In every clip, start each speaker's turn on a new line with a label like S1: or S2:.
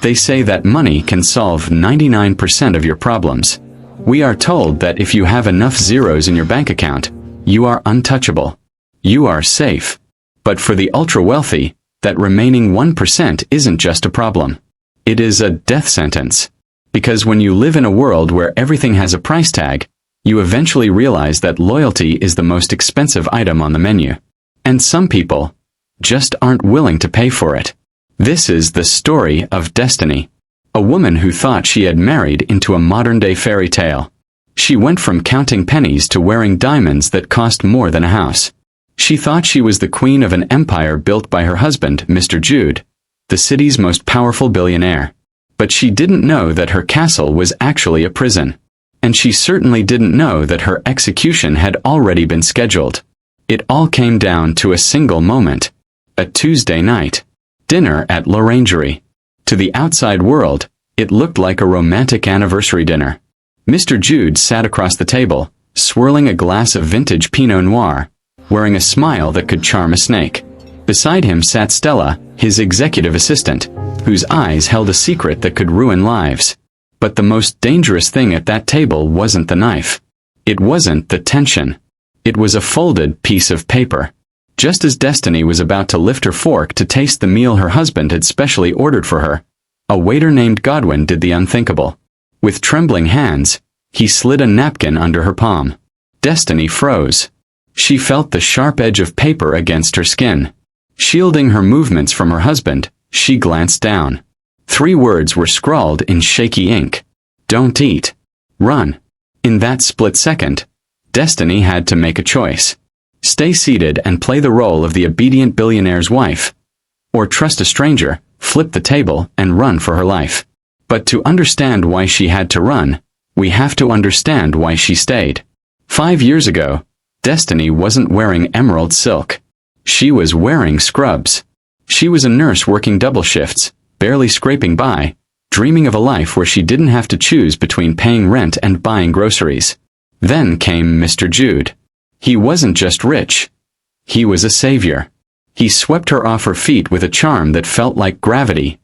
S1: They say that money can solve 99% of your problems. We are told that if you have enough zeros in your bank account, you are untouchable. You are safe. But for the ultra-wealthy, that remaining 1% isn't just a problem. It is a death sentence. Because when you live in a world where everything has a price tag, you eventually realize that loyalty is the most expensive item on the menu. And some people just aren't willing to pay for it. This is the story of Destiny. A woman who thought she had married into a modern-day fairy tale. She went from counting pennies to wearing diamonds that cost more than a house. She thought she was the queen of an empire built by her husband, Mr. Jude, the city's most powerful billionaire. But she didn't know that her castle was actually a prison. And she certainly didn't know that her execution had already been scheduled. It all came down to a single moment. A Tuesday night. Dinner at l'Orangerie. To the outside world, it looked like a romantic anniversary dinner. Mr. Jude sat across the table, swirling a glass of vintage Pinot Noir, wearing a smile that could charm a snake. Beside him sat Stella, his executive assistant, whose eyes held a secret that could ruin lives. But the most dangerous thing at that table wasn't the knife. It wasn't the tension. It was a folded piece of paper. Just as Destiny was about to lift her fork to taste the meal her husband had specially ordered for her, a waiter named Godwin did the unthinkable. With trembling hands, he slid a napkin under her palm. Destiny froze. She felt the sharp edge of paper against her skin. Shielding her movements from her husband, she glanced down. 3 words were scrawled in shaky ink. Don't eat. Run. In that split second, Destiny had to make a choice. Stay seated and play the role of the obedient billionaire's wife. Or trust a stranger, flip the table, and run for her life. But to understand why she had to run, we have to understand why she stayed. 5 years ago, Destiny wasn't wearing emerald silk. She was wearing scrubs. She was a nurse working double shifts, barely scraping by, dreaming of a life where she didn't have to choose between paying rent and buying groceries. Then came Mr. Jude. He wasn't just rich. He was a savior. He swept her off her feet with a charm that felt like gravity.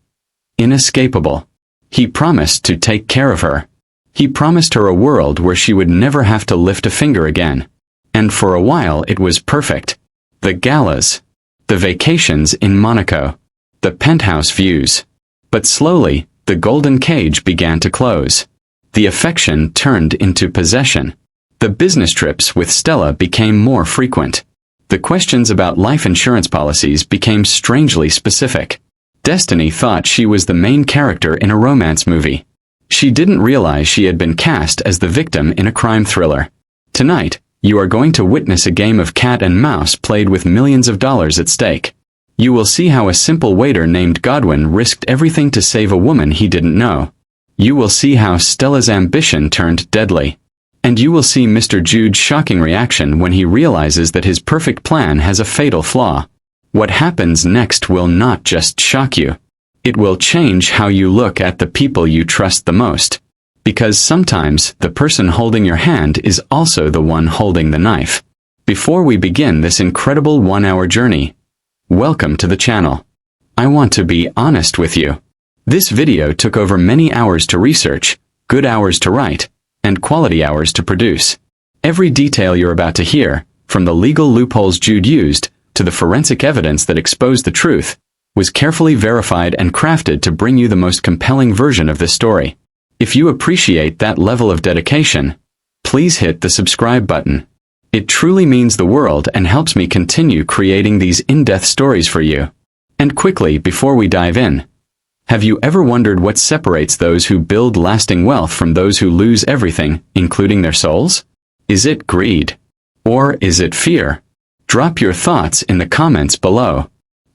S1: Inescapable. He promised to take care of her. He promised her a world where she would never have to lift a finger again. And for a while it was perfect. The galas. The vacations in Monaco. The penthouse views. But slowly, the golden cage began to close. The affection turned into possession. The business trips with Stella became more frequent. The questions about life insurance policies became strangely specific. Destiny thought she was the main character in a romance movie. She didn't realize she had been cast as the victim in a crime thriller. Tonight, you are going to witness a game of cat and mouse played with millions of dollars at stake. You will see how a simple waiter named Godwin risked everything to save a woman he didn't know. You will see how Stella's ambition turned deadly. And you will see Mr. Jude's shocking reaction when he realizes that his perfect plan has a fatal flaw. What happens next will not just shock you. It will change how you look at the people you trust the most. Because sometimes the person holding your hand is also the one holding the knife. Before we begin this incredible 1-hour journey, welcome to the channel. I want to be honest with you. This video took over many hours to research, good hours to write, and quality hours to produce. Every detail you're about to hear, from the legal loopholes Jude used, to the forensic evidence that exposed the truth, was carefully verified and crafted to bring you the most compelling version of this story. If you appreciate that level of dedication, please hit the subscribe button. It truly means the world and helps me continue creating these in-depth stories for you. And quickly, before we dive in, have you ever wondered what separates those who build lasting wealth from those who lose everything, including their souls? Is it greed? Or is it fear? Drop your thoughts in the comments below.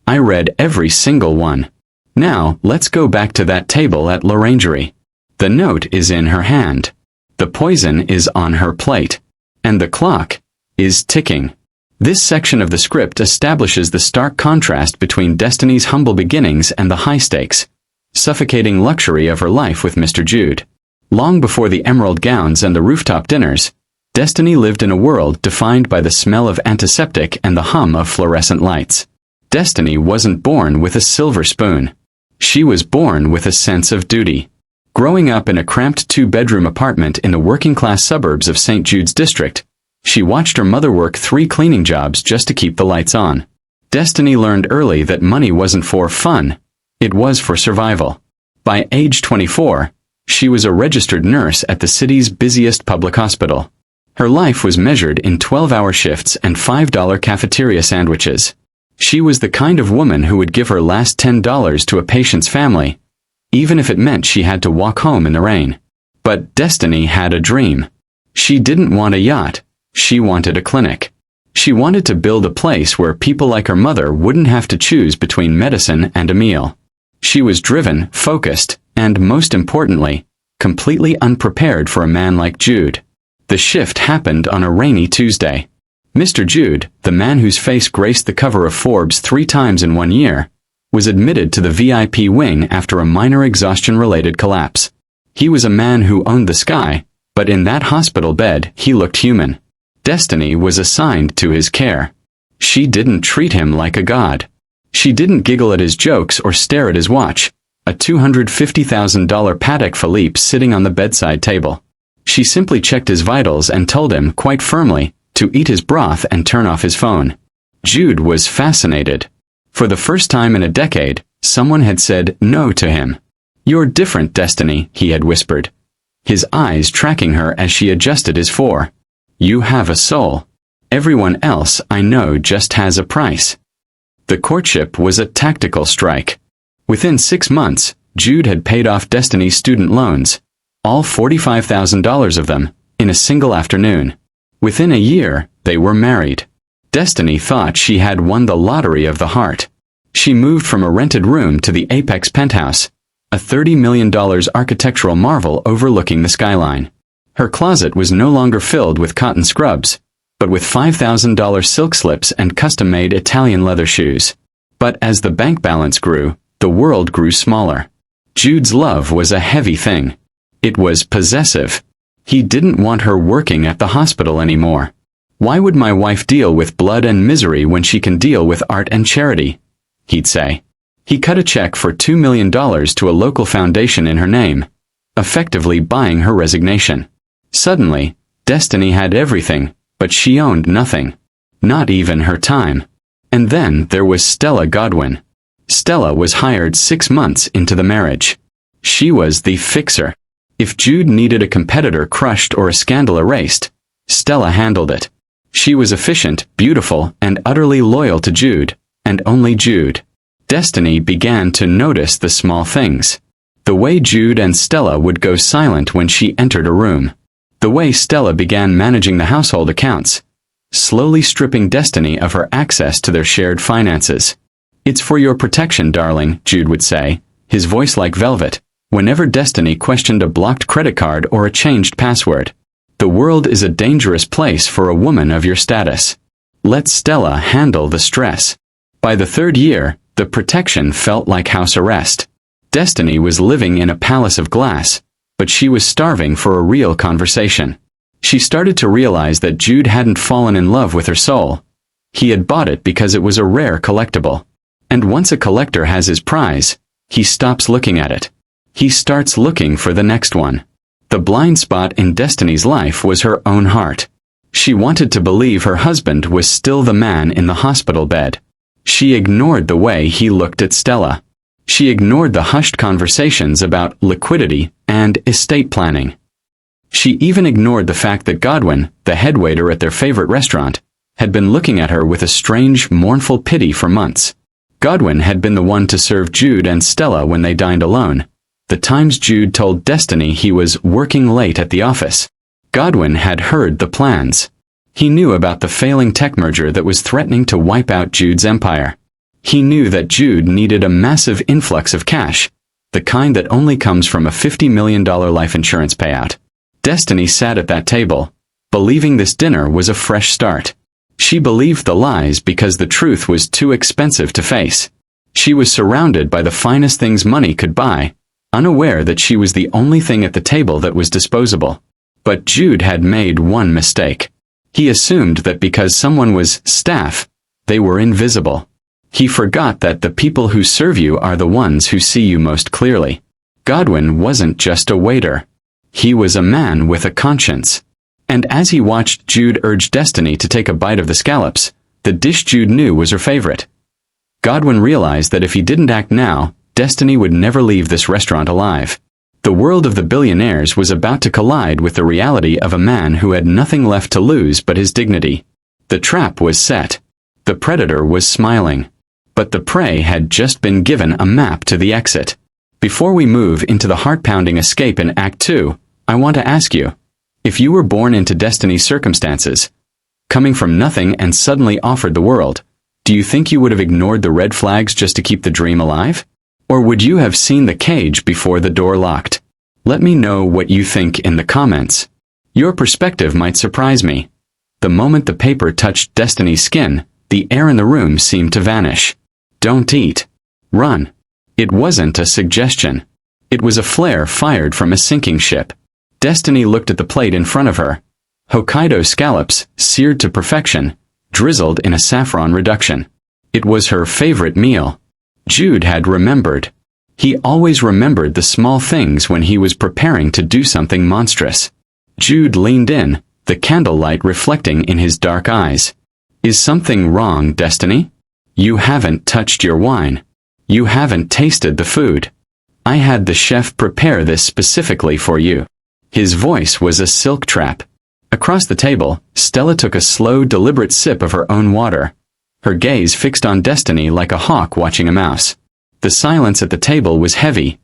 S1: I read every single one. Now, let's go back to that table at l'Orangerie. The note is in her hand. The poison is on her plate. And the clock is ticking. This section of the script establishes the stark contrast between Destiny's humble beginnings and the high-stakes, suffocating luxury of her life with Mr. Jude. Long before the emerald gowns and the rooftop dinners, Destiny lived in a world defined by the smell of antiseptic and the hum of fluorescent lights. Destiny wasn't born with a silver spoon. She was born with a sense of duty. Growing up in a cramped two-bedroom apartment in the working-class suburbs of St. Jude's district, she watched her mother work 3 cleaning jobs just to keep the lights on. Destiny learned early that money wasn't for fun, it was for survival. By age 24, she was a registered nurse at the city's busiest public hospital. Her life was measured in 12-hour shifts and $5 cafeteria sandwiches. She was the kind of woman who would give her last $10 to a patient's family, even if it meant she had to walk home in the rain. But Destiny had a dream. She didn't want a yacht, she wanted a clinic. She wanted to build a place where people like her mother wouldn't have to choose between medicine and a meal. She was driven, focused, and most importantly, completely unprepared for a man like Jude. The shift happened on a rainy Tuesday. Mr. Jude, the man whose face graced the cover of Forbes 3 times in 1 year, was admitted to the VIP wing after a minor exhaustion-related collapse. He was a man who owned the sky, but in that hospital bed he looked human. Destiny was assigned to his care. She didn't treat him like a god. She didn't giggle at his jokes or stare at his watch, a $250,000 Patek Philippe sitting on the bedside table. She simply checked his vitals and told him, quite firmly, to eat his broth and turn off his phone. Jude was fascinated. For the first time in a decade, someone had said no to him. "You're different, Destiny," he had whispered, his eyes tracking her as she adjusted his fore. "You have a soul. Everyone else I know just has a price." The courtship was a tactical strike. Within 6 months, Jude had paid off Destiny's student loans, all $45,000 of them, in a single afternoon. Within a year, they were married. Destiny thought she had won the lottery of the heart. She moved from a rented room to the Apex penthouse, a $30 million architectural marvel overlooking the skyline. Her closet was no longer filled with cotton scrubs, but with $5,000 silk slips and custom-made Italian leather shoes. But as the bank balance grew, the world grew smaller. Jude's love was a heavy thing. It was possessive. He didn't want her working at the hospital anymore. "Why would my wife deal with blood and misery when she can deal with art and charity?" he'd say. He cut a check for $2 million to a local foundation in her name, effectively buying her resignation. Suddenly, Destiny had everything, but she owned nothing. Not even her time. And then there was Stella Godwin. Stella was hired 6 months into the marriage. She was the fixer. If Jude needed a competitor crushed or a scandal erased, Stella handled it. She was efficient, beautiful, and utterly loyal to Jude, and only Jude. Destiny began to notice the small things. The way Jude and Stella would go silent when she entered a room. The way Stella began managing the household accounts, slowly stripping Destiny of her access to their shared finances. "It's for your protection, darling," Jude would say, his voice like velvet, whenever Destiny questioned a blocked credit card or a changed password. "The world is a dangerous place for a woman of your status. Let Stella handle the stress." By the 3rd year, the protection felt like house arrest. Destiny was living in a palace of glass, but she was starving for a real conversation. She started to realize that Jude hadn't fallen in love with her soul. He had bought it because it was a rare collectible. And once a collector has his prize, he stops looking at it. He starts looking for the next one. The blind spot in Destiny's life was her own heart. She wanted to believe her husband was still the man in the hospital bed. She ignored the way he looked at Stella. She ignored the hushed conversations about liquidity and estate planning. She even ignored the fact that Godwin, the head waiter at their favorite restaurant, had been looking at her with a strange, mournful pity for months. Godwin had been the one to serve Jude and Stella when they dined alone. The times Jude told Destiny he was working late at the office. Godwin had heard the plans. He knew about the failing tech merger that was threatening to wipe out Jude's empire. He knew that Jude needed a massive influx of cash, the kind that only comes from a $50 million life insurance payout. Destiny sat at that table, believing this dinner was a fresh start. She believed the lies because the truth was too expensive to face. She was surrounded by the finest things money could buy, unaware that she was the only thing at the table that was disposable. But Jude had made one mistake. He assumed that because someone was staff, they were invisible. He forgot that the people who serve you are the ones who see you most clearly. Godwin wasn't just a waiter. He was a man with a conscience. And as he watched Jude urge Destiny to take a bite of the scallops, the dish Jude knew was her favorite. Godwin realized that if he didn't act now, Destiny would never leave this restaurant alive. The world of the billionaires was about to collide with the reality of a man who had nothing left to lose but his dignity. The trap was set. The predator was smiling. But the prey had just been given a map to the exit. Before we move into the heart-pounding escape in Act 2, I want to ask you, if you were born into Destiny's circumstances, coming from nothing and suddenly offered the world, do you think you would have ignored the red flags just to keep the dream alive? Or would you have seen the cage before the door locked? Let me know what you think in the comments. Your perspective might surprise me. The moment the paper touched Destiny's skin, the air in the room seemed to vanish. Don't eat. Run. It wasn't a suggestion. It was a flare fired from a sinking ship. Destiny looked at the plate in front of her. Hokkaido scallops, seared to perfection, drizzled in a saffron reduction. It was her favorite meal. Jude had remembered. He always remembered the small things when he was preparing to do something monstrous. Jude leaned in, the candlelight reflecting in his dark eyes. Is something wrong, Destiny? You haven't touched your wine. You haven't tasted the food. I had the chef prepare this specifically for you. His voice was a silk trap. Across the table, Stella took a slow, deliberate sip of her own water. Her gaze fixed on Destiny like a hawk watching a mouse. The silence at the table was heavy,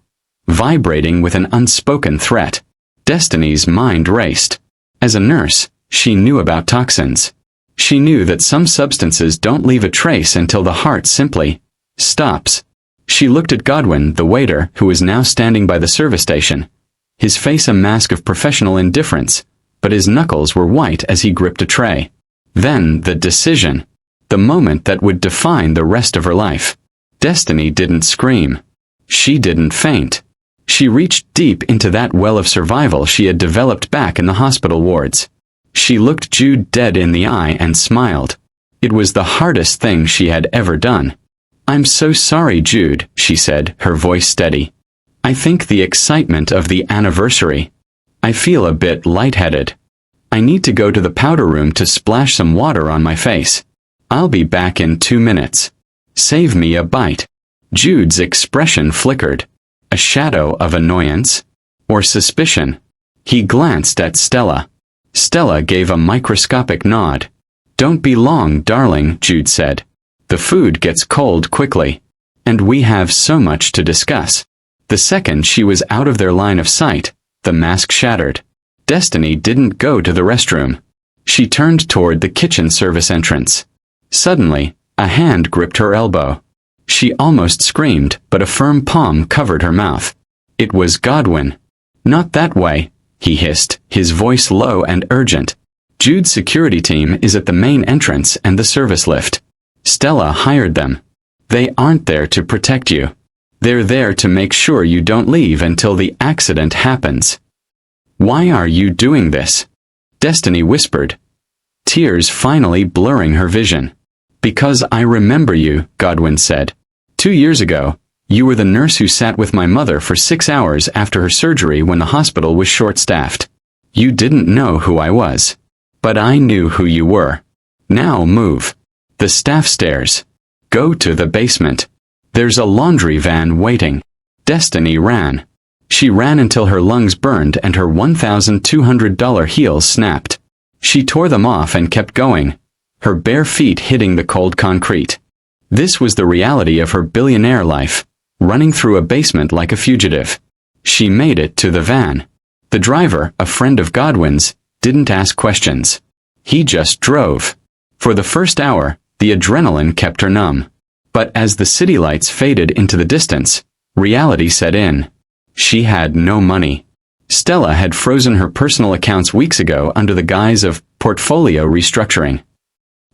S1: vibrating with an unspoken threat. Destiny's mind raced. As a nurse, she knew about toxins. She knew that some substances don't leave a trace until the heart simply stops. She looked at Godwin, the waiter, who was now standing by the service station. His face a mask of professional indifference, but his knuckles were white as he gripped a tray. Then the decision. The moment that would define the rest of her life. Destiny didn't scream. She didn't faint. She reached deep into that well of survival she had developed back in the hospital wards. She looked Jude dead in the eye and smiled. It was the hardest thing she had ever done. I'm so sorry, Jude, she said, her voice steady. I think the excitement of the anniversary. I feel a bit lightheaded. I need to go to the powder room to splash some water on my face. I'll be back in 2 minutes. Save me a bite. Jude's expression flickered. A shadow of annoyance? Or suspicion? He glanced at Stella. Stella gave a microscopic nod. Don't be long, darling, Jude said. The food gets cold quickly. And we have so much to discuss. The second she was out of their line of sight, the mask shattered. Destiny didn't go to the restroom. She turned toward the kitchen service entrance. Suddenly, a hand gripped her elbow. She almost screamed, but a firm palm covered her mouth. It was Godwin. Not that way, he hissed, his voice low and urgent. Jude's security team is at the main entrance and the service lift. Stella hired them. They aren't there to protect you. They're there to make sure you don't leave until the accident happens. Why are you doing this? Destiny whispered, tears finally blurring her vision. Because I remember you, Godwin said. 2 years ago, you were the nurse who sat with my mother for 6 hours after her surgery when the hospital was short-staffed. You didn't know who I was. But I knew who you were. Now move. The staff stairs. Go to the basement. There's a laundry van waiting. Destiny ran. She ran until her lungs burned and her $1,200 heels snapped. She tore them off and kept going, her bare feet hitting the cold concrete. This was the reality of her billionaire life, running through a basement like a fugitive. She made it to the van. The driver, a friend of Godwin's, didn't ask questions. He just drove. For the first hour, the adrenaline kept her numb. But as the city lights faded into the distance, reality set in. She had no money. Stella had frozen her personal accounts weeks ago under the guise of portfolio restructuring.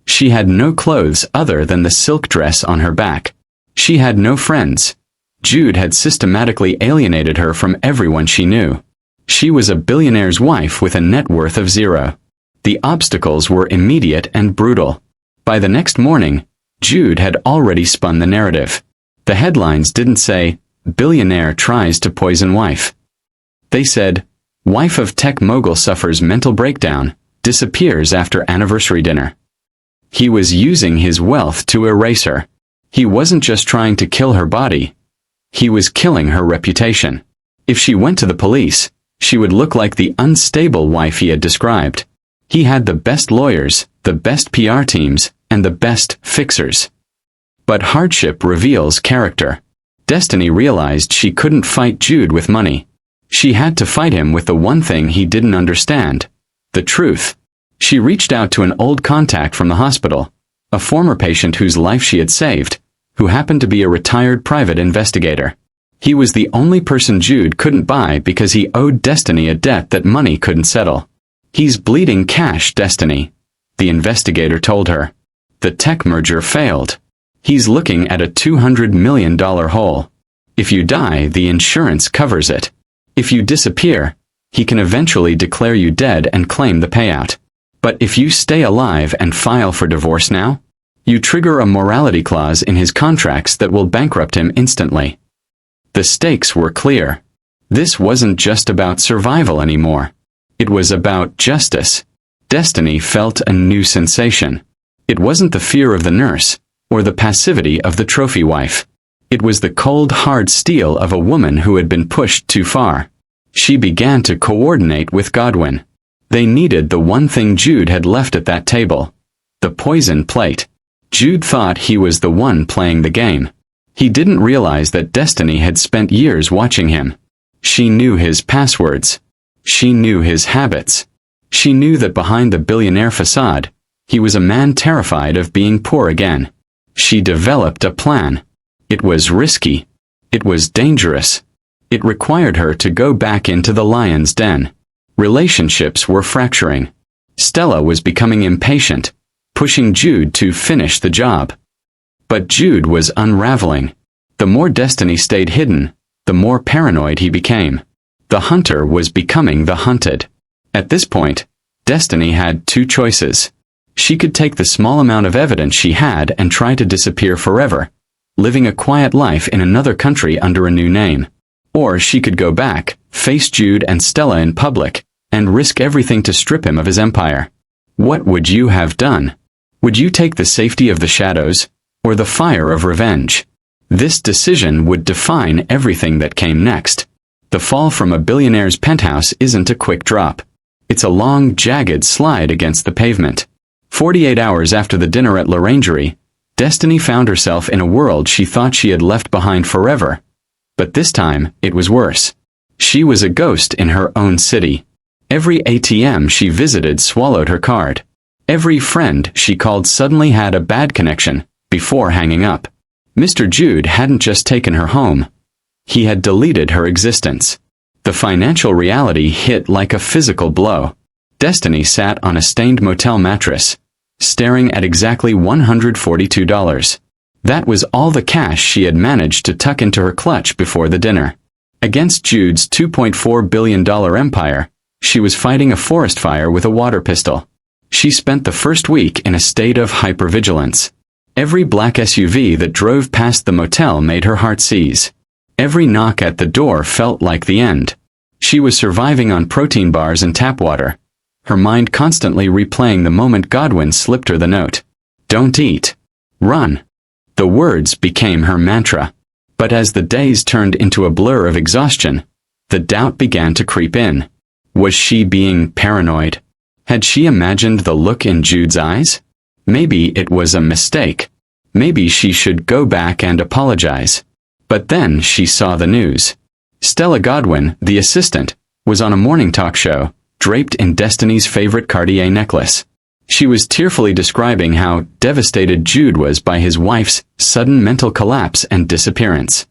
S1: She had no clothes other than the silk dress on her back. She had no friends. Jude had systematically alienated her from everyone she knew. She was a billionaire's wife with a net worth of 0. The obstacles were immediate and brutal. By the next morning, Jude had already spun the narrative. The headlines didn't say, "Billionaire tries to poison wife." They said, "Wife of tech mogul suffers mental breakdown, disappears after anniversary dinner." He was using his wealth to erase her. He wasn't just trying to kill her body. He was killing her reputation. If she went to the police, she would look like the unstable wife he had described. He had the best lawyers, the best PR teams, and the best fixers. But hardship reveals character. Destiny realized she couldn't fight Jude with money. She had to fight him with the one thing he didn't understand: the truth. She reached out to an old contact from the hospital, a former patient whose life she had saved, who happened to be a retired private investigator. He was the only person Jude couldn't buy because he owed Destiny a debt that money couldn't settle. "He's bleeding cash, Destiny," the investigator told her. "The tech merger failed. He's looking at a $200 million hole. If you die, the insurance covers it. If you disappear, he can eventually declare you dead and claim the payout. But if you stay alive and file for divorce now, you trigger a morality clause in his contracts that will bankrupt him instantly." The stakes were clear. This wasn't just about survival anymore. It was about justice. Destiny felt a new sensation. It wasn't the fear of the nurse, or the passivity of the trophy wife. It was the cold, hard steel of a woman who had been pushed too far. She began to coordinate with Godwin. They needed the one thing Jude had left at that table: the poison plate. Jude thought he was the one playing the game. He didn't realize that Destiny had spent years watching him. She knew his passwords. She knew his habits. She knew that behind the billionaire facade, he was a man terrified of being poor again. She developed a plan. It was risky. It was dangerous. It required her to go back into the lion's den. Relationships were fracturing. Stella was becoming impatient, pushing Jude to finish the job. But Jude was unraveling. The more Destiny stayed hidden, the more paranoid he became. The hunter was becoming the hunted. At this point, Destiny had two choices. She could take the small amount of evidence she had and try to disappear forever, living a quiet life in another country under a new name. Or she could go back, face Jude and Stella in public, and risk everything to strip him of his empire. What would you have done? Would you take the safety of the shadows, or the fire of revenge? This decision would define everything that came next. The fall from a billionaire's penthouse isn't a quick drop. It's a long, jagged slide against the pavement. 48 hours after the dinner at l'Orangerie, Destiny found herself in a world she thought she had left behind forever. But this time, it was worse. She was a ghost in her own city. Every ATM she visited swallowed her card. Every friend she called suddenly had a bad connection, before hanging up. Mr. Jude hadn't just taken her home. He had deleted her existence. The financial reality hit like a physical blow. Destiny sat on a stained motel mattress, staring at exactly $142. That was all the cash she had managed to tuck into her clutch before the dinner. Against Jude's $2.4 billion empire, she was fighting a forest fire with a water pistol. She spent the first week in a state of hypervigilance. Every black SUV that drove past the motel made her heart seize. Every knock at the door felt like the end. She was surviving on protein bars and tap water, her mind constantly replaying the moment Godwin slipped her the note. "Don't eat. Run." The words became her mantra. But as the days turned into a blur of exhaustion, the doubt began to creep in. Was she being paranoid? Had she imagined the look in Jude's eyes? Maybe it was a mistake. Maybe she should go back and apologize. But then she saw the news. Stella Godwin, the assistant, was on a morning talk show, draped in Destiny's favorite Cartier necklace. She was tearfully describing how devastated Jude was by his wife's sudden mental collapse and disappearance.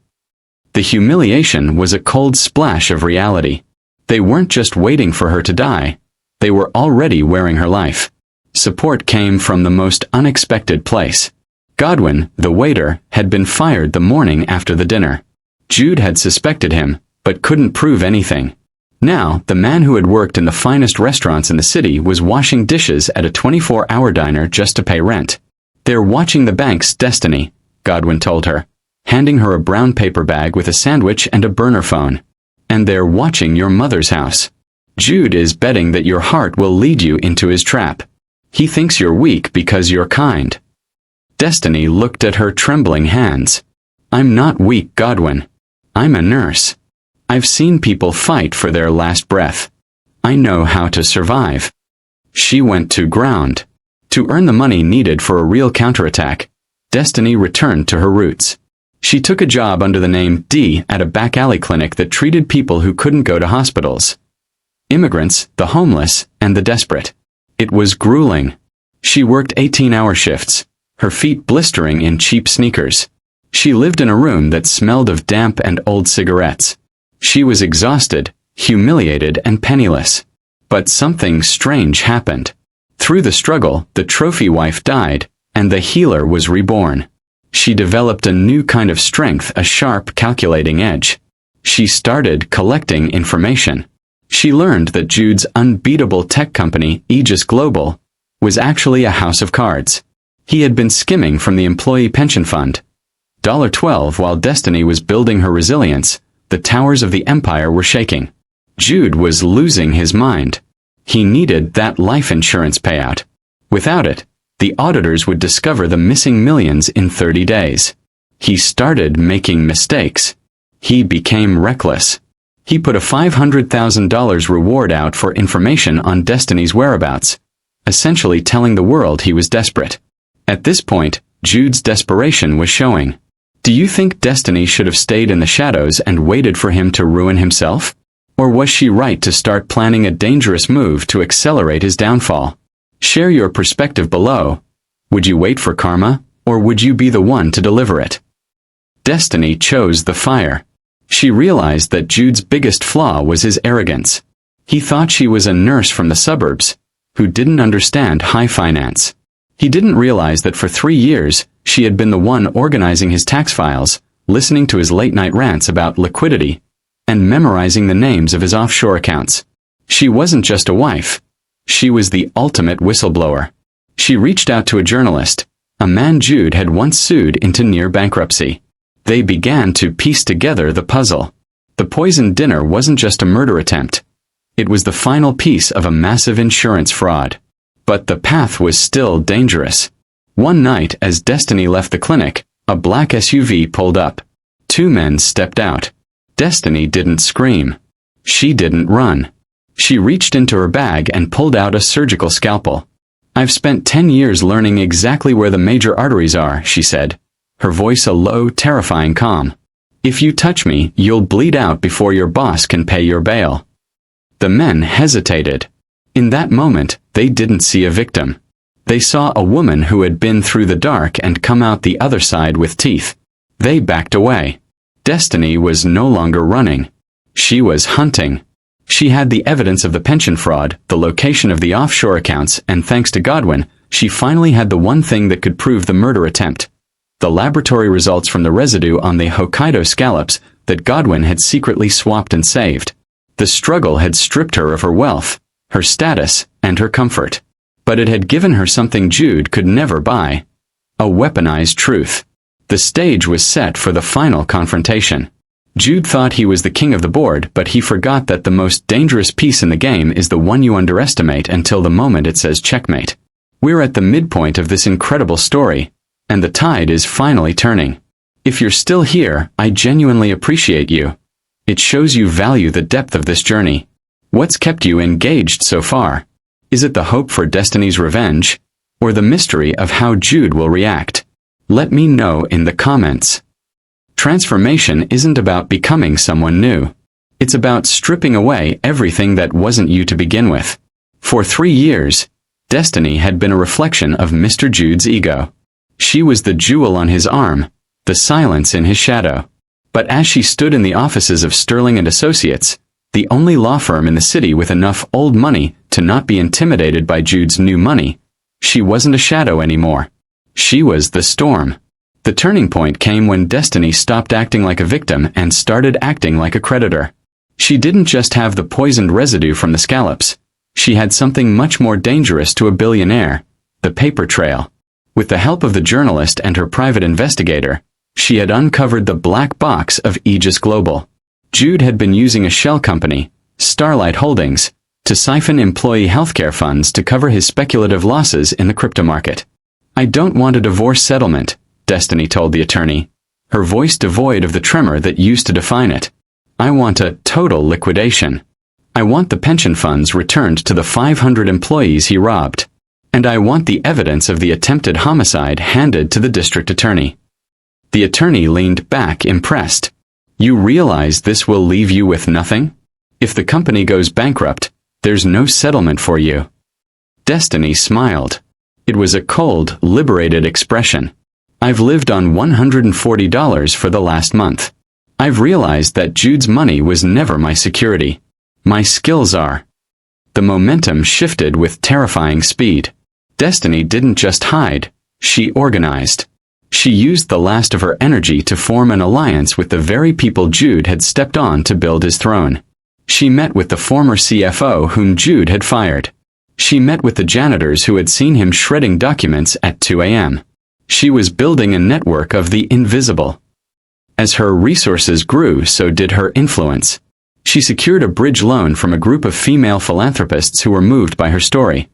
S1: The humiliation was a cold splash of reality. They weren't just waiting for her to die. They were already wearing her life. Support came from the most unexpected place. Godwin, the waiter, had been fired the morning after the dinner. Jude had suspected him, but couldn't prove anything. Now, the man who had worked in the finest restaurants in the city was washing dishes at a 24-hour diner just to pay rent. "They're watching the bank's destiny," Godwin told her, handing her a brown paper bag with a sandwich and a burner phone. "And they're watching your mother's house. Jude is betting that your heart will lead you into his trap. He thinks you're weak because you're kind." Destiny looked at her trembling hands. "I'm not weak, Godwin. I'm a nurse. I've seen people fight for their last breath. I know how to survive." She went to ground. To earn the money needed for a real counterattack, Destiny returned to her roots. She took a job under the name D at a back alley clinic that treated people who couldn't go to hospitals. Immigrants, the homeless, and the desperate. It was grueling. She worked 18-hour shifts, her feet blistering in cheap sneakers. She lived in a room that smelled of damp and old cigarettes. She was exhausted, humiliated, and penniless. But something strange happened. Through the struggle, the trophy wife died, and the healer was reborn. She developed a new kind of strength, a sharp, calculating edge. She started collecting information. She learned that Jude's unbeatable tech company, Aegis Global, was actually a house of cards. He had been skimming from the employee pension fund. $12 while Destiny was building her resilience, the towers of the empire were shaking. Jude was losing his mind. He needed that life insurance payout. Without it, the auditors would discover the missing millions in 30 days. He started making mistakes. He became reckless. He put a $500,000 reward out for information on Destiny's whereabouts, essentially telling the world he was desperate. At this point, Jude's desperation was showing. Do you think Destiny should have stayed in the shadows and waited for him to ruin himself? Or was she right to start planning a dangerous move to accelerate his downfall? Share your perspective below. Would you wait for karma, or would you be the one to deliver it? Destiny chose the fire. She realized that Jude's biggest flaw was his arrogance. He thought she was a nurse from the suburbs, who didn't understand high finance. He didn't realize that for 3 years, she had been the one organizing his tax files, listening to his late-night rants about liquidity, and memorizing the names of his offshore accounts. She wasn't just a wife. She was the ultimate whistleblower. She reached out to a journalist, a man Jude had once sued into near bankruptcy. They began to piece together the puzzle. The poisoned dinner wasn't just a murder attempt. It was the final piece of a massive insurance fraud. But the path was still dangerous. One night, as Destiny left the clinic, a black SUV pulled up. 2 men stepped out. Destiny didn't scream. She didn't run. She reached into her bag and pulled out a surgical scalpel. "I've spent 10 years learning exactly where the major arteries are," she said, her voice a low, terrifying calm. "If you touch me, you'll bleed out before your boss can pay your bail." The men hesitated. In that moment, they didn't see a victim. They saw a woman who had been through the dark and come out the other side with teeth. They backed away. Destiny was no longer running. She was hunting. She had the evidence of the pension fraud, the location of the offshore accounts, and thanks to Godwin, she finally had the one thing that could prove the murder attempt. The laboratory results from the residue on the Hokkaido scallops that Godwin had secretly swapped and saved. The struggle had stripped her of her wealth, her status, and her comfort. But it had given her something Jude could never buy. A weaponized truth. The stage was set for the final confrontation. Jude thought he was the king of the board, but he forgot that the most dangerous piece in the game is the one you underestimate until the moment it says checkmate. We're at the midpoint of this incredible story, and the tide is finally turning. If you're still here, I genuinely appreciate you. It shows you value the depth of this journey. What's kept you engaged so far? Is it the hope for Destiny's revenge, or the mystery of how Jude will react? Let me know in the comments. Transformation isn't about becoming someone new. It's about stripping away everything that wasn't you to begin with. For 3 years, Destiny had been a reflection of Mr. Jude's ego. She was the jewel on his arm, the silence in his shadow. But as she stood in the offices of Sterling and Associates, the only law firm in the city with enough old money to not be intimidated by Jude's new money, she wasn't a shadow anymore. She was the storm. The turning point came when Destiny stopped acting like a victim and started acting like a creditor. She didn't just have the poisoned residue from the scallops. She had something much more dangerous to a billionaire, the paper trail. With the help of the journalist and her private investigator, she had uncovered the black box of Aegis Global. Jude had been using a shell company, Starlight Holdings, to siphon employee healthcare funds to cover his speculative losses in the crypto market. "I don't want a divorce settlement," Destiny told the attorney, her voice devoid of the tremor that used to define it. "I want a total liquidation. I want the pension funds returned to the 500 employees he robbed. And I want the evidence of the attempted homicide handed to the district attorney." The attorney leaned back impressed. "You realize this will leave you with nothing? If the company goes bankrupt, there's no settlement for you." Destiny smiled. It was a cold, liberated expression. "I've lived on $140 for the last month. I've realized that Jude's money was never my security. My skills are." The momentum shifted with terrifying speed. Destiny didn't just hide, she organized. She used the last of her energy to form an alliance with the very people Jude had stepped on to build his throne. She met with the former CFO whom Jude had fired. She met with the janitors who had seen him shredding documents at 2 a.m. She was building a network of the invisible. As her resources grew, so did her influence. She secured a bridge loan from a group of female philanthropists who were moved by her story.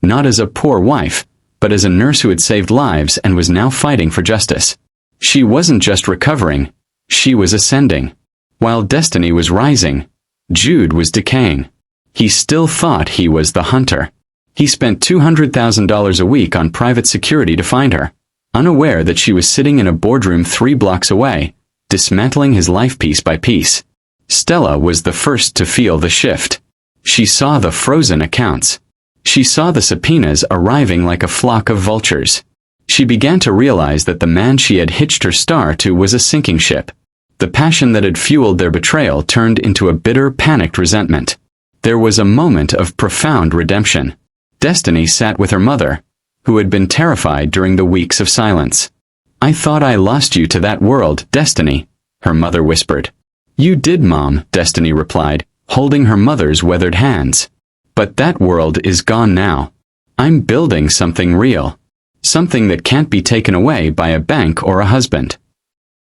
S1: Not as a poor wife, but as a nurse who had saved lives and was now fighting for justice. She wasn't just recovering, she was ascending. While Destiny was rising, Jude was decaying. He still thought he was the hunter. He spent $200,000 a week on private security to find her, unaware that she was sitting in a boardroom 3 blocks away, dismantling his life piece by piece. Stella was the first to feel the shift. She saw the frozen accounts. She saw the subpoenas arriving like a flock of vultures. She began to realize that the man she had hitched her star to was a sinking ship. The passion that had fueled their betrayal turned into a bitter, panicked resentment. There was a moment of profound redemption. Destiny sat with her mother, who had been terrified during the weeks of silence. "I thought I lost you to that world, Destiny," her mother whispered. "You did, Mom," Destiny replied, holding her mother's weathered hands. "But that world is gone now. I'm building something real. Something that can't be taken away by a bank or a husband."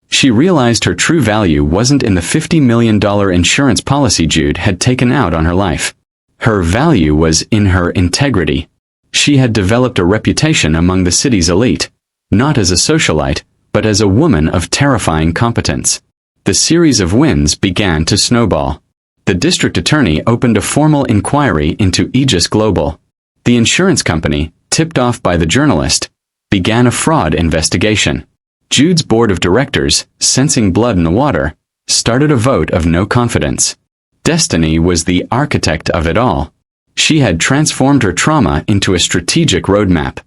S1: She realized her true value wasn't in the $50 million insurance policy Jude had taken out on her life. Her value was in her integrity. She had developed a reputation among the city's elite, not as a socialite, but as a woman of terrifying competence. The series of wins began to snowball. The district attorney opened a formal inquiry into Aegis Global. The insurance company, tipped off by the journalist, began a fraud investigation. Jude's board of directors, sensing blood in the water, started a vote of no confidence. Destiny was the architect of it all. She had transformed her trauma into a strategic roadmap.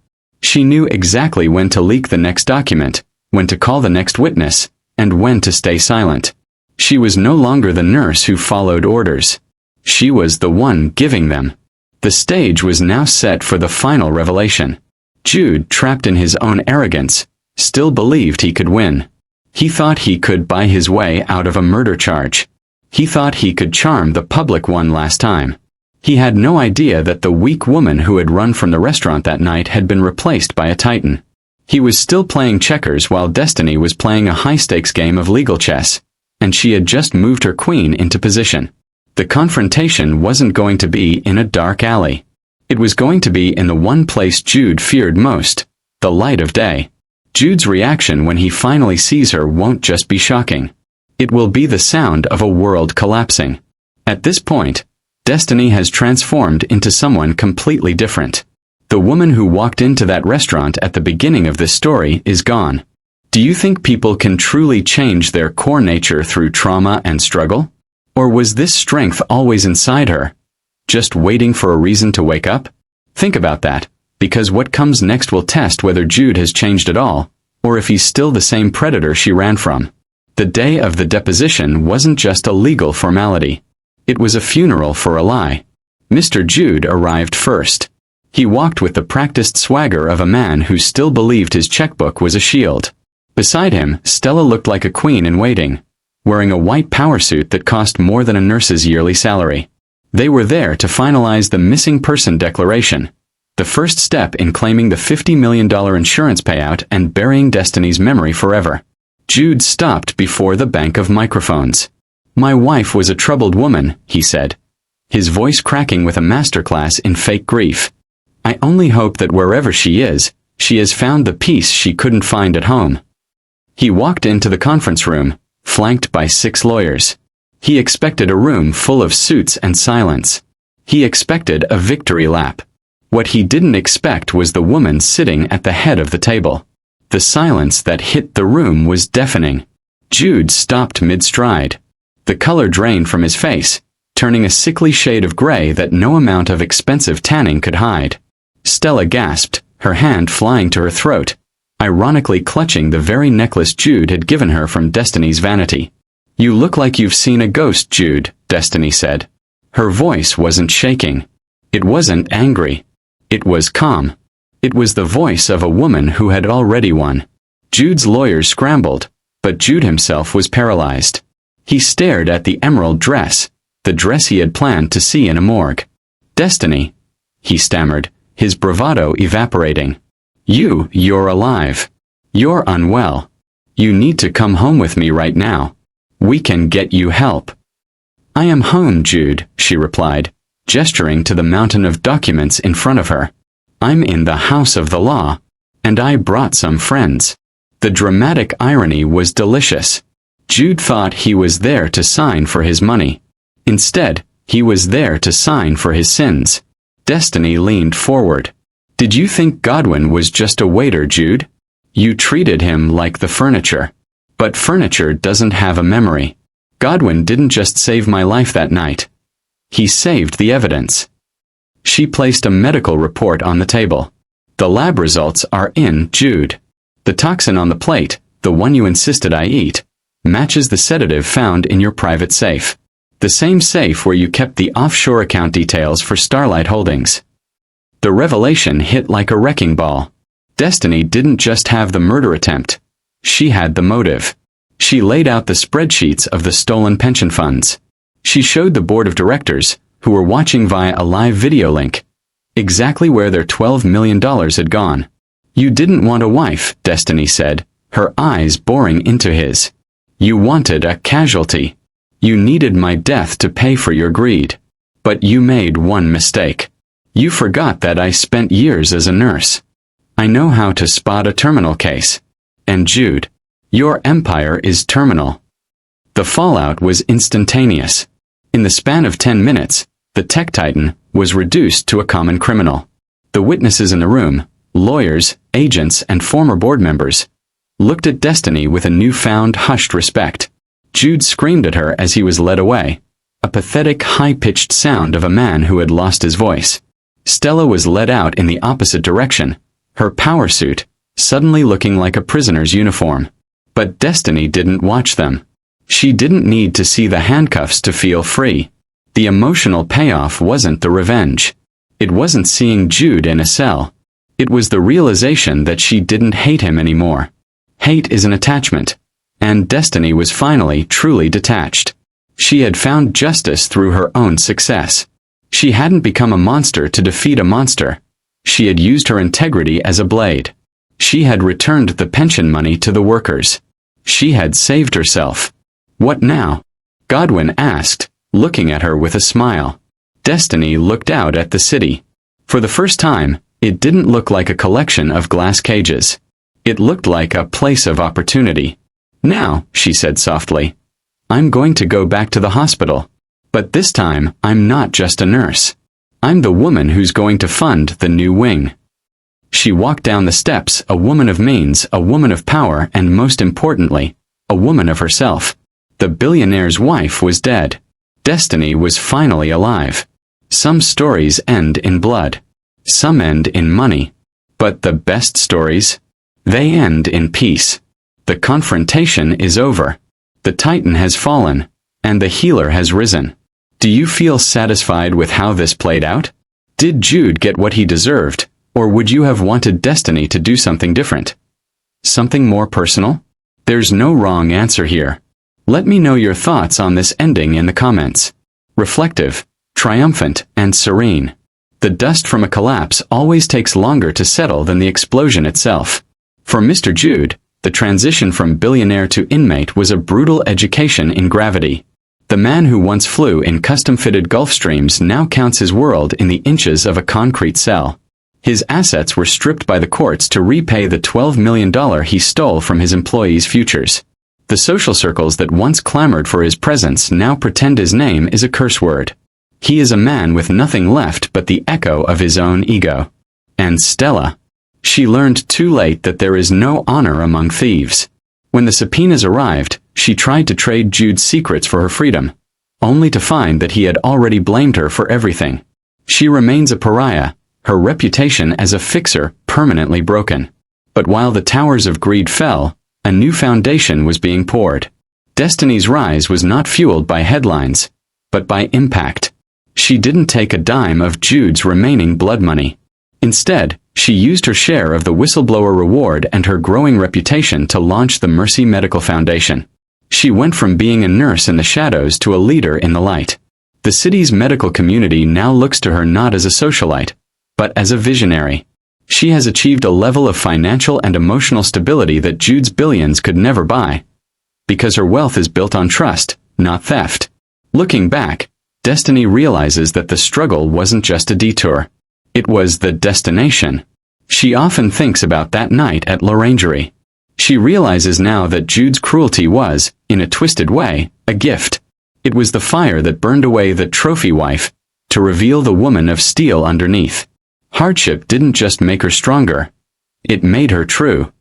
S1: She knew exactly when to leak the next document, when to call the next witness, and when to stay silent. She was no longer the nurse who followed orders. She was the one giving them. The stage was now set for the final revelation. Jude, trapped in his own arrogance, still believed he could win. He thought he could buy his way out of a murder charge. He thought he could charm the public one last time. He had no idea that the weak woman who had run from the restaurant that night had been replaced by a titan. He was still playing checkers while Destiny was playing a high-stakes game of legal chess, and she had just moved her queen into position. The confrontation wasn't going to be in a dark alley. It was going to be in the one place Jude feared most, the light of day. Jude's reaction when he finally sees her won't just be shocking. It will be the sound of a world collapsing. At this point, Destiny has transformed into someone completely different. The woman who walked into that restaurant at the beginning of this story is gone. Do you think people can truly change their core nature through trauma and struggle? Or was this strength always inside her, just waiting for a reason to wake up? Think about that, because what comes next will test whether Jude has changed at all, or if he's still the same predator she ran from. The day of the deposition wasn't just a legal formality. It was a funeral for a lie. Mr. Jude arrived first. He walked with the practiced swagger of a man who still believed his checkbook was a shield. Beside him, Stella looked like a queen in waiting, wearing a white power suit that cost more than a nurse's yearly salary. They were there to finalize the missing person declaration, the first step in claiming the $50 million insurance payout and burying Destiny's memory forever. Jude stopped before the bank of microphones. "My wife was a troubled woman," he said, his voice cracking with a masterclass in fake grief. "I only hope that wherever she has found the peace she couldn't find at home." He walked into the conference room, flanked by 6 lawyers. He expected a room full of suits and silence. He expected a victory lap. What he didn't expect was the woman sitting at the head of the table. The silence that hit the room was deafening. Jude stopped mid-stride. The color drained from his face, turning a sickly shade of gray that no amount of expensive tanning could hide. Stella gasped, her hand flying to her throat, ironically clutching the very necklace Jude had given her from Destiny's vanity. "You look like you've seen a ghost, Jude," Destiny said. Her voice wasn't shaking. It wasn't angry. It was calm. It was the voice of a woman who had already won. Jude's lawyers scrambled, but Jude himself was paralyzed. He stared at the emerald dress, the dress he had planned to see in a morgue. "Destiny," he stammered, his bravado evaporating. You're alive. You're unwell. You need to come home with me right now. We can get you help." "I am home, Jude," she replied, gesturing to the mountain of documents in front of her. "I'm in the house of the law, and I brought some friends." The dramatic irony was delicious. Jude thought he was there to sign for his money. Instead, he was there to sign for his sins. Destiny leaned forward. "Did you think Godwin was just a waiter, Jude? You treated him like the furniture. But furniture doesn't have a memory. Godwin didn't just save my life that night. He saved the evidence." She placed a medical report on the table. "The lab results are in, Jude. The toxin on the plate, the one you insisted I eat, matches the sedative found in your private safe. The same safe where you kept the offshore account details for Starlight Holdings." The revelation hit like a wrecking ball. Destiny didn't just have the murder attempt. She had the motive. She laid out the spreadsheets of the stolen pension funds. She showed the board of directors, who were watching via a live video link, exactly where their $12 million had gone. "You didn't want a wife," Destiny said, her eyes boring into his. "You wanted a casualty. You needed my death to pay for your greed. But you made one mistake. You forgot that I spent years as a nurse. I know how to spot a terminal case. And Jude, your empire is terminal." The fallout was instantaneous. In the span of 10 minutes, the tech titan was reduced to a common criminal. The witnesses in the room, lawyers, agents, and former board members, looked at Destiny with a newfound hushed respect. Jude screamed at her as he was led away, a pathetic high-pitched sound of a man who had lost his voice. Stella was led out in the opposite direction, her power suit suddenly looking like a prisoner's uniform. But Destiny didn't watch them. She didn't need to see the handcuffs to feel free. The emotional payoff wasn't the revenge. It wasn't seeing Jude in a cell. It was the realization that she didn't hate him anymore. Hate is an attachment, and Destiny was finally truly detached. She had found justice through her own success. She hadn't become a monster to defeat a monster. She had used her integrity as a blade. She had returned the pension money to the workers. She had saved herself. "What now?" Godwin asked, looking at her with a smile. Destiny looked out at the city. For the first time, it didn't look like a collection of glass cages. It looked like a place of opportunity. "Now," she said softly, "I'm going to go back to the hospital. But this time, I'm not just a nurse. I'm the woman who's going to fund the new wing." She walked down the steps, a woman of means, a woman of power, and most importantly, a woman of herself. The billionaire's wife was dead. Destiny was finally alive. Some stories end in blood. Some end in money. But the best stories? They end in peace. The confrontation is over. The Titan has fallen, and the healer has risen. Do you feel satisfied with how this played out? Did Jude get what he deserved, or would you have wanted Destiny to do something different? Something more personal? There's no wrong answer here. Let me know your thoughts on this ending in the comments. Reflective, triumphant, and serene. The dust from a collapse always takes longer to settle than the explosion itself. For Mr. Jude, the transition from billionaire to inmate was a brutal education in gravity. The man who once flew in custom-fitted Gulfstreams now counts his world in the inches of a concrete cell. His assets were stripped by the courts to repay the $12 million he stole from his employees' futures. The social circles that once clamored for his presence now pretend his name is a curse word. He is a man with nothing left but the echo of his own ego. And Stella. She learned too late that there is no honor among thieves. When the subpoenas arrived, she tried to trade Jude's secrets for her freedom, only to find that he had already blamed her for everything. She remains a pariah, her reputation as a fixer permanently broken. But while the towers of greed fell, a new foundation was being poured. Destiny's rise was not fueled by headlines, but by impact. She didn't take a dime of Jude's remaining blood money. Instead, she used her share of the whistleblower reward and her growing reputation to launch the Mercy Medical Foundation. She went from being a nurse in the shadows to a leader in the light. The city's medical community now looks to her not as a socialite, but as a visionary. She has achieved a level of financial and emotional stability that Jude's billions could never buy, because her wealth is built on trust, not theft. Looking back, Destiny realizes that the struggle wasn't just a detour. It was the destination. She often thinks about that night at l'Orangerie. She realizes now that Jude's cruelty was, in a twisted way, a gift. It was the fire that burned away the trophy wife, to reveal the woman of steel underneath. Hardship didn't just make her stronger. It made her true.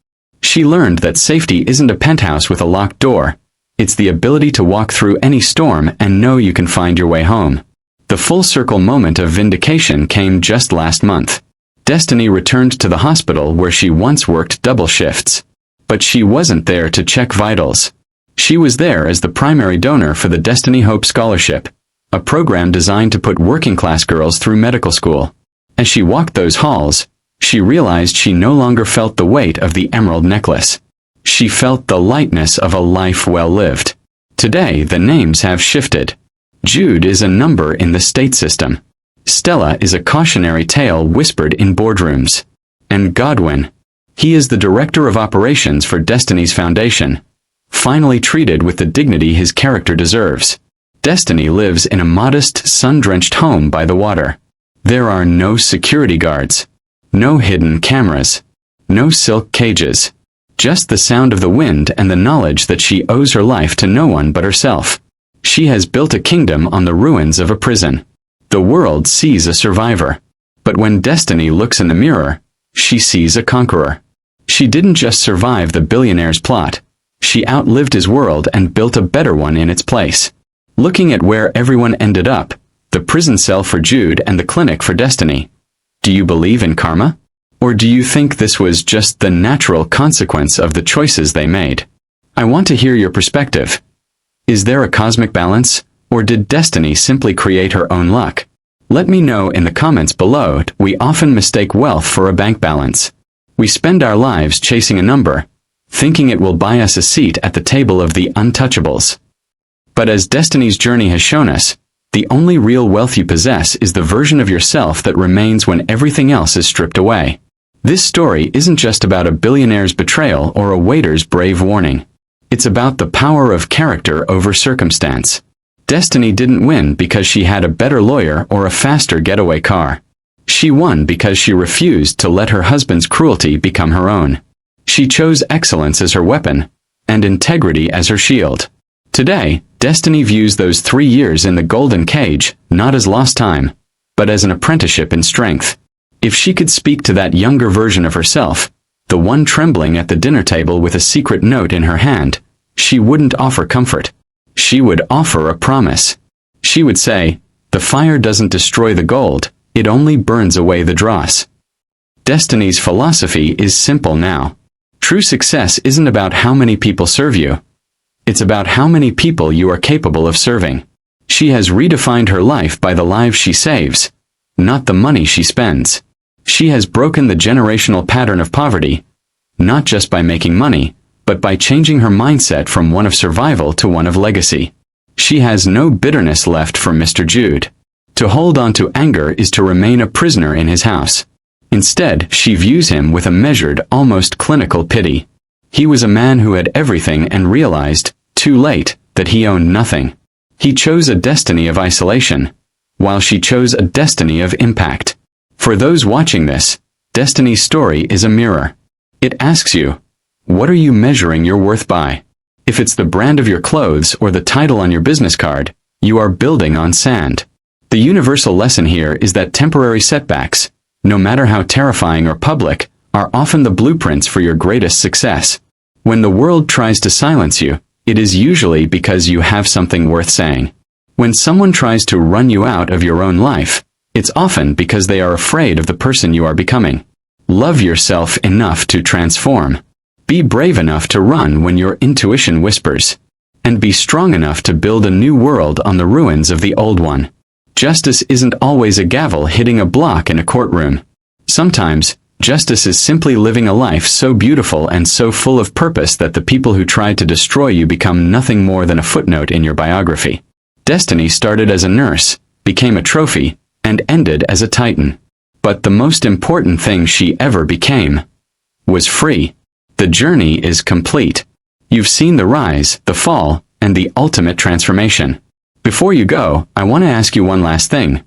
S1: She learned that safety isn't a penthouse with a locked door. It's the ability to walk through any storm and know you can find your way home. The full-circle moment of vindication came just last month. Destiny returned to the hospital where she once worked double shifts. But she wasn't there to check vitals. She was there as the primary donor for the Destiny Hope Scholarship, a program designed to put working-class girls through medical school. As she walked those halls, she realized she no longer felt the weight of the emerald necklace. She felt the lightness of a life well lived. Today, the names have shifted. Jude is a number in the state system. Stella is a cautionary tale whispered in boardrooms. And Godwin. He is the director of operations for Destiny's Foundation, finally treated with the dignity his character deserves. Destiny lives in a modest, sun-drenched home by the water. There are no security guards, no hidden cameras, no silk cages, just the sound of the wind and the knowledge that she owes her life to no one but herself. She has built a kingdom on the ruins of a prison. The world sees a survivor. But when Destiny looks in the mirror, she sees a conqueror. She didn't just survive the billionaire's plot. She outlived his world and built a better one in its place. Looking at where everyone ended up, the prison cell for Jude and the clinic for Destiny, do you believe in karma? Or do you think this was just the natural consequence of the choices they made? I want to hear your perspective. Is there a cosmic balance, or did Destiny simply create her own luck? Let me know in the comments below. We often mistake wealth for a bank balance. We spend our lives chasing a number, thinking it will buy us a seat at the table of the untouchables. But as Destiny's journey has shown us, the only real wealth you possess is the version of yourself that remains when everything else is stripped away. This story isn't just about a billionaire's betrayal or a waiter's brave warning. It's about the power of character over circumstance. Destiny didn't win because she had a better lawyer or a faster getaway car. She won because she refused to let her husband's cruelty become her own. She chose excellence as her weapon, and integrity as her shield. Today, Destiny views those 3 years in the golden cage, not as lost time, but as an apprenticeship in strength. If she could speak to that younger version of herself, the one trembling at the dinner table with a secret note in her hand, she wouldn't offer comfort. She would offer a promise. She would say, "The fire doesn't destroy the gold, it only burns away the dross." Destiny's philosophy is simple now. True success isn't about how many people serve you. It's about how many people you are capable of serving. She has redefined her life by the lives she saves, not the money she spends. She has broken the generational pattern of poverty, not just by making money, but by changing her mindset from one of survival to one of legacy. She has no bitterness left for Mr. Jude. To hold on to anger is to remain a prisoner in his house. Instead, she views him with a measured, almost clinical pity. He was a man who had everything and realized, too late, that he owned nothing. He chose a destiny of isolation, while she chose a destiny of impact. For those watching this, Destiny's story is a mirror. It asks you, what are you measuring your worth by? If it's the brand of your clothes or the title on your business card, you are building on sand. The universal lesson here is that temporary setbacks, no matter how terrifying or public, are often the blueprints for your greatest success. When the world tries to silence you, it is usually because you have something worth saying. When someone tries to run you out of your own life, it's often because they are afraid of the person you are becoming. Love yourself enough to transform. Be brave enough to run when your intuition whispers. And be strong enough to build a new world on the ruins of the old one. Justice isn't always a gavel hitting a block in a courtroom. Sometimes, justice is simply living a life so beautiful and so full of purpose that the people who tried to destroy you become nothing more than a footnote in your biography. Destiny started as a nurse, became a trophy, and ended as a titan. But the most important thing she ever became was free. The journey is complete. You've seen the rise, the fall, and the ultimate transformation. Before you go, I want to ask you one last thing.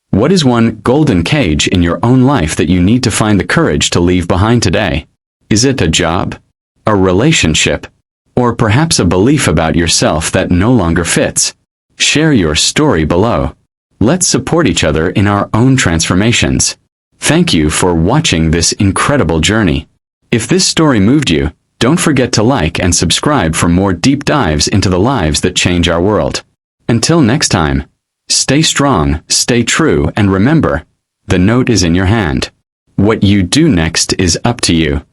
S1: What is one golden cage in your own life that you need to find the courage to leave behind today? Is it a job? A relationship? Or perhaps a belief about yourself that no longer fits? Share your story below. Let's support each other in our own transformations. Thank you for watching this incredible journey. If this story moved you, don't forget to like and subscribe for more deep dives into the lives that change our world. Until next time, stay strong, stay true, and remember, the note is in your hand. What you do next is up to you.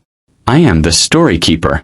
S1: I am the Story Keeper.